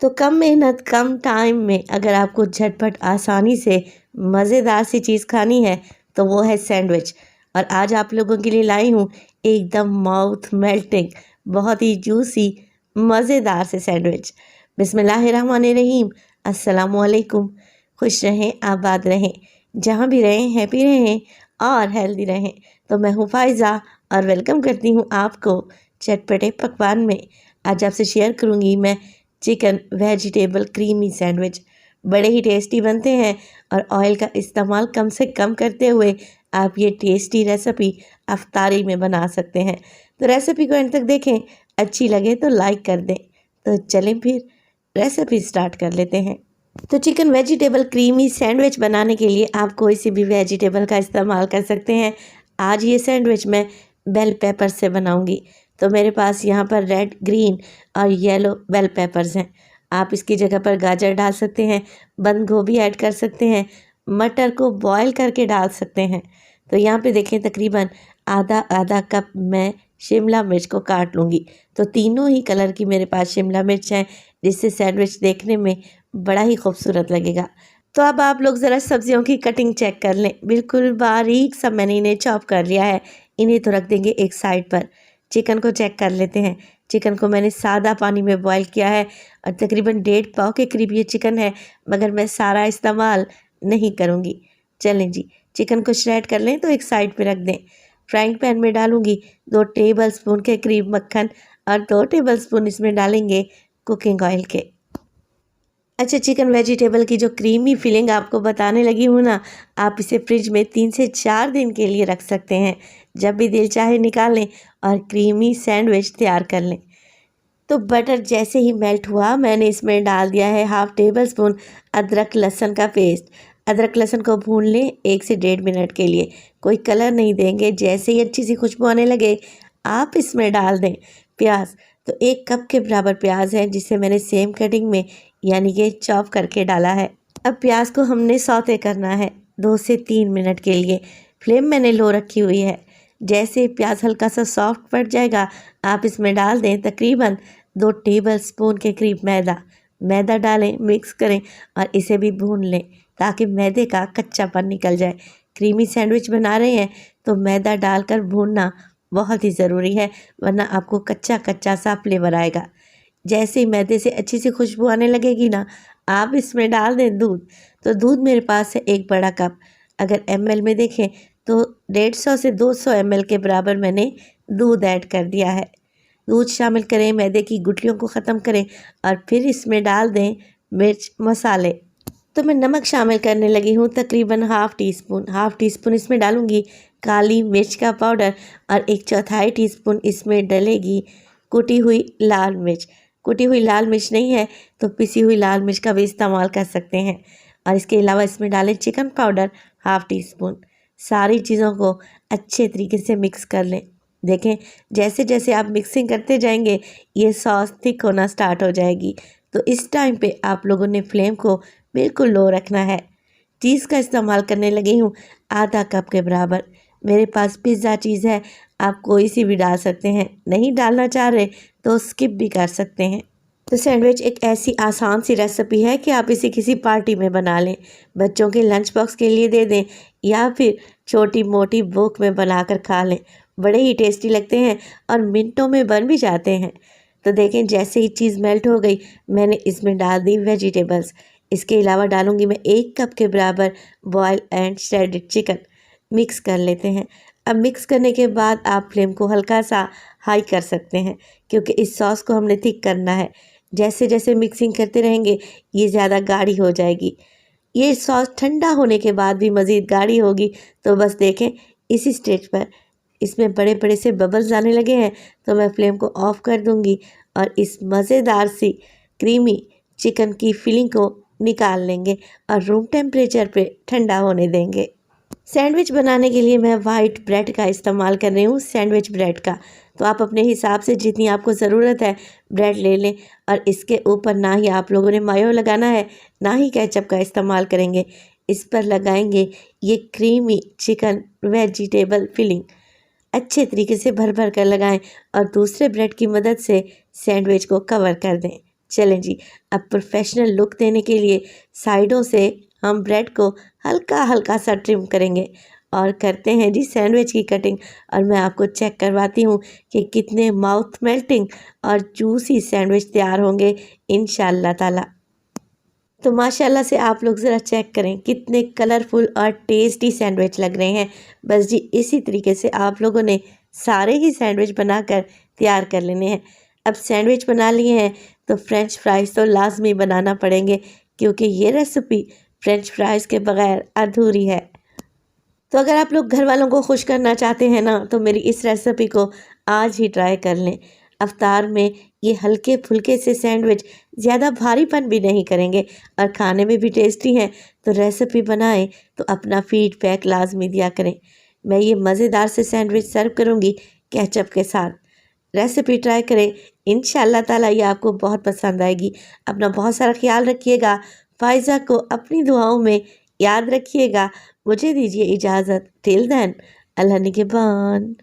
तो कम मेहनत कम टाइम में अगर आपको झटपट आसानी से मज़ेदार सी चीज़ खानी है तो वो है सैंडविच। और आज आप लोगों के लिए लाई हूँ एकदम माउथ मेल्टिंग बहुत ही जूसी मज़ेदार से सैंडविच। बिस्मिल्लाहिर्रहमानिर्रहीम। अस्सलामुअलैकुम। खुश रहें, आबाद रहें, जहाँ भी रहें हैप्पी रहें और हेल्दी रहें। तो मैं हूँ फ़ाइज़ा और वेलकम करती हूँ आपको चटपटे पकवान में। आज आपसे शेयर करूँगी मैं चिकन वेजिटेबल क्रीमी सैंडविच। बड़े ही टेस्टी बनते हैं और ऑयल का इस्तेमाल कम से कम करते हुए आप ये टेस्टी रेसिपी अफ्तारी में बना सकते हैं। तो रेसिपी को एंड तक देखें, अच्छी लगे तो लाइक कर दें। तो चलें फिर रेसिपी स्टार्ट कर लेते हैं। तो चिकन वेजिटेबल क्रीमी सैंडविच बनाने के लिए आप कोई सी भी वेजिटेबल का इस्तेमाल कर सकते हैं। आज ये सैंडविच मैं बेल पेपर से बनाऊंगी। तो मेरे पास यहाँ पर रेड, ग्रीन और येलो बेल पेपर्स हैं। आप इसकी जगह पर गाजर डाल सकते हैं, बंद गोभी ऐड कर सकते हैं, मटर को बॉईल करके डाल सकते हैं। तो यहाँ पे देखें तकरीबन आधा आधा कप मैं शिमला मिर्च को काट लूँगी। तो तीनों ही कलर की मेरे पास शिमला मिर्च हैं, जिससे सैंडविच देखने में बड़ा ही खूबसूरत लगेगा। तो अब आप लोग ज़रा सब्जियों की कटिंग चेक कर लें। बिल्कुल बारीक सा मैंने इन्हें चॉप कर लिया है। इन्हें तो रख देंगे एक साइड पर। चिकन को चेक कर लेते हैं। चिकन को मैंने सादा पानी में बॉईल किया है और तकरीबन 1.5 पाव के करीब ये चिकन है, मगर मैं सारा इस्तेमाल नहीं करूँगी। चलें जी, चिकन को श्रेड कर लें तो एक साइड पे रख दें। फ्राइंग पैन में डालूँगी 2 टेबलस्पून के करीब मक्खन और 2 टेबलस्पून इसमें डालेंगे कुकिंग ऑयल के। अच्छा, चिकन वेजिटेबल की जो क्रीमी फीलिंग आपको बताने लगी हूँ ना, आप इसे फ्रिज में 3 से 4 दिन के लिए रख सकते हैं। जब भी दिल चाहे निकाल लें और क्रीमी सैंडविच तैयार कर लें। तो बटर जैसे ही मेल्ट हुआ, मैंने इसमें डाल दिया है 1/2 टेबलस्पून अदरक लहसुन का पेस्ट। अदरक लहसुन को भून लें 1 से 1.5 मिनट के लिए। कोई कलर नहीं देंगे। जैसे ही अच्छी सी खुशबू आने लगे, आप इसमें डाल दें प्याज। तो 1 कप के बराबर प्याज है, जिसे मैंने सेम कटिंग में यानी कि चॉप करके डाला है। अब प्याज को हमने सौते करना है 2 से 3 मिनट के लिए। फ्लेम मैंने लो रखी हुई है। जैसे प्याज हल्का सा सॉफ्ट पड़ जाएगा, आप इसमें डाल दें तकरीबन 2 टेबलस्पून के करीब मैदा डालें, मिक्स करें और इसे भी भून लें ताकि मैदे का कच्चापन निकल जाए। क्रीमी सैंडविच बना रहे हैं तो मैदा डालकर भूनना बहुत ही ज़रूरी है, वरना आपको कच्चा कच्चा सा फ्लेवर आएगा। जैसे ही मैदे से अच्छी सी खुशबू आने लगेगी ना, आप इसमें डाल दें दूध। तो दूध मेरे पास है 1 बड़ा कप। अगर ml में देखें तो 150 से 200 ml के बराबर मैंने दूध ऐड कर दिया है। दूध शामिल करें, मैदे की गुठलियों को ख़त्म करें और फिर इसमें डाल दें मिर्च मसाले। तो मैं नमक शामिल करने लगी हूँ तकरीबन हाफ़ टी स्पून इसमें डालूँगी काली मिर्च का पाउडर और 1/4 टीस्पून इसमें डलेगी कुटी हुई लाल मिर्च। कुटी हुई लाल मिर्च नहीं है तो पिसी हुई लाल मिर्च का भी इस्तेमाल कर सकते हैं। और इसके अलावा इसमें डालें chicken powder half tea spoon. सारी चीज़ों को अच्छे तरीके से मिक्स कर लें। देखें, जैसे जैसे आप मिक्सिंग करते जाएंगे ये सॉस थिक होना स्टार्ट हो जाएगी। तो इस टाइम पे आप लोगों ने फ्लेम को बिल्कुल लो रखना है। चीज़ का इस्तेमाल करने लगी हूँ आधा कप के बराबर। मेरे पास पिज़्ज़ा चीज़ है, आप कोई सी भी डाल सकते हैं। नहीं डालना चाह रहे तो स्किप भी कर सकते हैं। तो सैंडविच एक ऐसी आसान सी रेसिपी है कि आप इसे किसी पार्टी में बना लें, बच्चों के लंच बॉक्स के लिए दे दें या फिर छोटी मोटी बुक में बनाकर खा लें। बड़े ही टेस्टी लगते हैं और मिनटों में बन भी जाते हैं। तो देखें, जैसे ही चीज़ मेल्ट हो गई, मैंने इसमें डाल दी वेजिटेबल्स। इसके अलावा डालूंगी मैं 1 कप के बराबर boil and shredded chicken. Mix कर लेते हैं। अब मिक्स करने के बाद आप फ्लेम को हल्का सा हाई कर सकते हैं, क्योंकि इस सॉस को हमने थिक करना है। जैसे जैसे मिक्सिंग करते रहेंगे ये ज़्यादा गाढ़ी हो जाएगी। ये सॉस ठंडा होने के बाद भी मज़ीद गाढ़ी होगी। तो बस देखें, इसी स्टेज पर इसमें बड़े बड़े से बबल्स आने लगे हैं तो मैं फ्लेम को ऑफ़ कर दूंगी और इस मज़ेदार सी क्रीमी चिकन की फिलिंग को निकाल लेंगे और रूम टेम्परेचर पे ठंडा होने देंगे। सैंडविच बनाने के लिए मैं वाइट ब्रेड का इस्तेमाल कर रही हूँ, सैंडविच ब्रेड का। तो आप अपने हिसाब से जितनी आपको ज़रूरत है ब्रेड ले लें और इसके ऊपर ना ही आप लोगों ने मायो लगाना है, ना ही केचप का इस्तेमाल करेंगे। इस पर लगाएंगे ये क्रीमी चिकन वेजिटेबल फिलिंग। अच्छे तरीके से भर भर कर लगाएं और दूसरे ब्रेड की मदद से सैंडविच को कवर कर दें। चलें जी, अब प्रोफेशनल लुक देने के लिए साइडों से हम ब्रेड को हल्का हल्का सा ट्रिम करेंगे और करते हैं जी सैंडविच की कटिंग। और मैं आपको चेक करवाती हूँ कि कितने माउथ मेल्टिंग और जूसी सैंडविच तैयार होंगे इंशाअल्लाह ताला। तो माशाल्लाह से आप लोग ज़रा चेक करें कितने कलरफुल और टेस्टी सैंडविच लग रहे हैं। बस जी इसी तरीके से आप लोगों ने सारे ही सैंडविच बनाकर तैयार कर लेने हैं। अब सैंडविच बना लिए हैं तो फ्रेंच फ्राइज़ तो लाजमी बनाना पड़ेंगे, क्योंकि ये रेसिपी फ्रेंच फ्राइज़ के बगैर अधूरी है। तो अगर आप लोग घर वालों को खुश करना चाहते हैं ना, तो मेरी इस रेसिपी को आज ही ट्राई कर लें। अफ्तार में ये हल्के फुल्के से सैंडविच ज़्यादा भारीपन भी नहीं करेंगे और खाने में भी टेस्टी हैं। तो रेसिपी बनाएं तो अपना फीडबैक लाजमी दिया करें। मैं ये मज़ेदार से सैंडविच सर्व करूँगी केचप के साथ। रेसिपी ट्राई करें, इंशाअल्लाह ताला ये आपको बहुत पसंद आएगी। अपना बहुत सारा ख्याल रखिएगा। फ़ाइज़ा को अपनी दुआओं में याद रखिएगा। मुझे दीजिए इजाज़त। टिल देन, अल्लाह निगहबान।